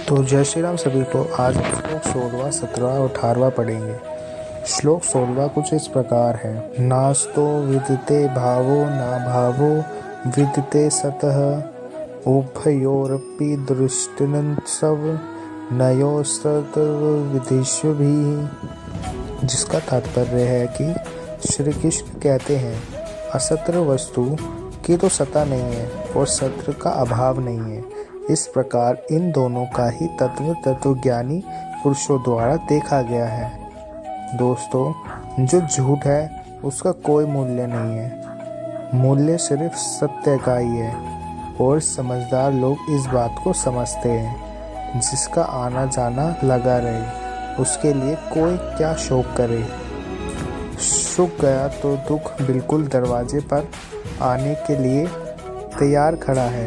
तो जय श्री राम सभी को। आज हम श्लोक 16, 17 और 18 पढ़ेंगे। श्लोक 16 कुछ इस प्रकार है। नास्तो विदते भावो न भावो विदते सतः उभयोरपि दृष्टिनत्सव नयोस्तव भी। जिसका तात्पर्य है कि श्री कृष्ण कहते हैं असत्र वस्तु की तो सत्ता नहीं है और सत्र का अभाव नहीं है। इस प्रकार इन दोनों का ही तत्वज्ञानी पुरुषों द्वारा देखा गया है। दोस्तों, जो झूठ है उसका कोई मूल्य नहीं है, मूल्य सिर्फ सत्य का ही है और समझदार लोग इस बात को समझते हैं। जिसका आना जाना लगा रहे उसके लिए कोई क्या शोक करे। सुख गया तो दुख बिल्कुल दरवाजे पर आने के लिए तैयार खड़ा है।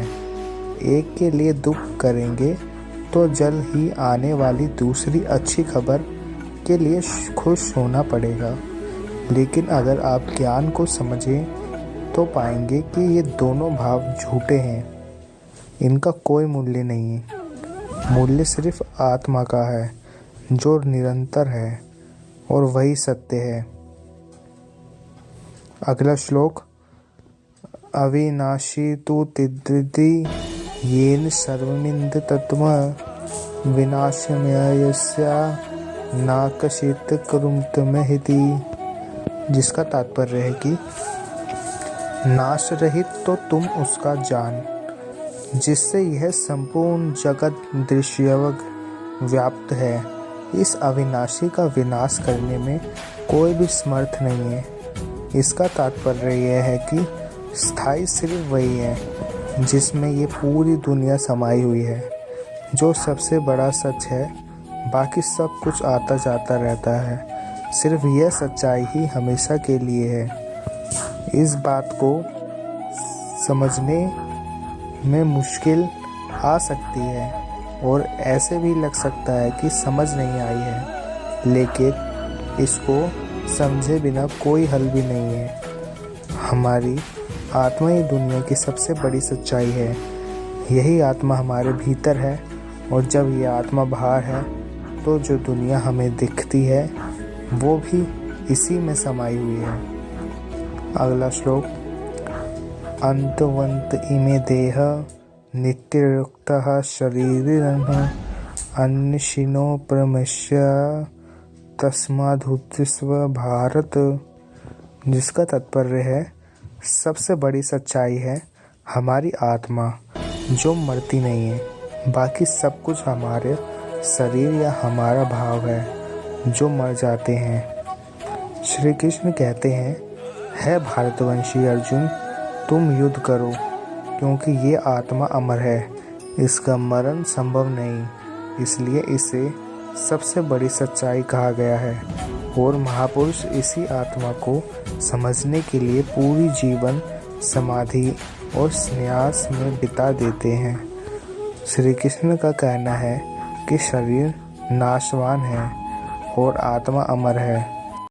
एक के लिए दुख करेंगे तो जल्द ही आने वाली दूसरी अच्छी खबर के लिए खुश होना पड़ेगा। लेकिन अगर आप ज्ञान को समझें तो पाएंगे कि ये दोनों भाव झूठे हैं, इनका कोई मूल्य नहीं है। मूल्य सिर्फ आत्मा का है जो निरंतर है और वही सत्य है। अगला श्लोक। अविनाशी तु तिद्रिति येन सर्वमिंद तत्व विनाशमयस्या नाकशित कुरुतमहिति। जिसका तात्पर्य है कि नाश रहित तो तुम उसका जान, जिससे यह संपूर्ण जगत दृश्यवग व्याप्त है। इस अविनाशी का विनाश करने में कोई भी समर्थ नहीं है। इसका तात्पर्य यह है कि स्थायी सिर्फ वही है जिसमें ये पूरी दुनिया समाई हुई है, जो सबसे बड़ा सच है। बाकी सब कुछ आता जाता रहता है, सिर्फ यह सच्चाई ही हमेशा के लिए है। इस बात को समझने में मुश्किल आ सकती है और ऐसे भी लग सकता है कि समझ नहीं आई है, लेकिन इसको समझे बिना कोई हल भी नहीं है। हमारी आत्मा ही दुनिया की सबसे बड़ी सच्चाई है। यही आत्मा हमारे भीतर है और जब ये आत्मा बाहर है तो जो दुनिया हमें दिखती है वो भी इसी में समाई हुई है। अगला श्लोक। अंतवंत इमे देह नित्ययुक्तः शरीरिणः अन्यशिनो प्रमश्य तस्मादुत्तिष्ठ भारत। जिसका तात्पर्य है सबसे बड़ी सच्चाई है हमारी आत्मा जो मरती नहीं है। बाकी सब कुछ हमारे शरीर या हमारा भाव है जो मर जाते हैं। श्री कृष्ण कहते हैं, है भारतवंशी अर्जुन, तुम युद्ध करो क्योंकि ये आत्मा अमर है, इसका मरण संभव नहीं, इसलिए इसे सबसे बड़ी सच्चाई कहा गया है। और महापुरुष इसी आत्मा को समझने के लिए पूरी जीवन समाधि और संन्यास में बिता देते हैं। श्री कृष्ण का कहना है कि शरीर नाशवान है और आत्मा अमर है।